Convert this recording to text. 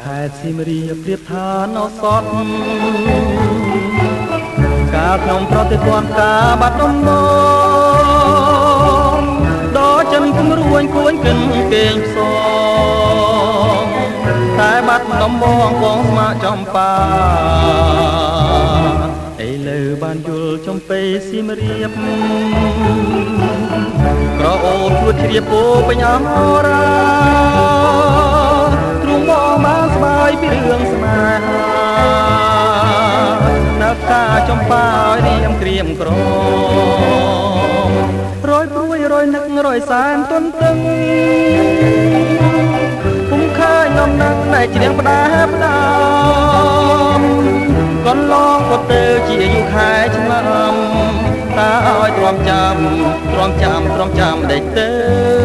ខេត្តសៀមរាបប្រៀបថាណោសតកាលខ្ញុំប្រតិព័ន្ធការបាត់ដំបងដល់ចិនគំរួញគួញកិនគេងផ្សងតែបាត់ដំបងបងស្មាចំបាឥឡូវបានយល់ចំពេសៀមរាបក្រអូបជួតជ្រាបពោពេញអមរាទ្រង់បងបានស្បាយពីរឿងស្នេហានៅផ្កាចំបាឲ្យរៀមក្រៀមក្រមរយព្រួយរយនឹករយសែនទន្ទឹងពុំឃើញនំនឹងតែច្រៀងផ្ដែផ្ដាំកន្លងក៏ទៅជាយូរខែឆ្នាំតាឲ្យទ្រាំចាំដេចទៅ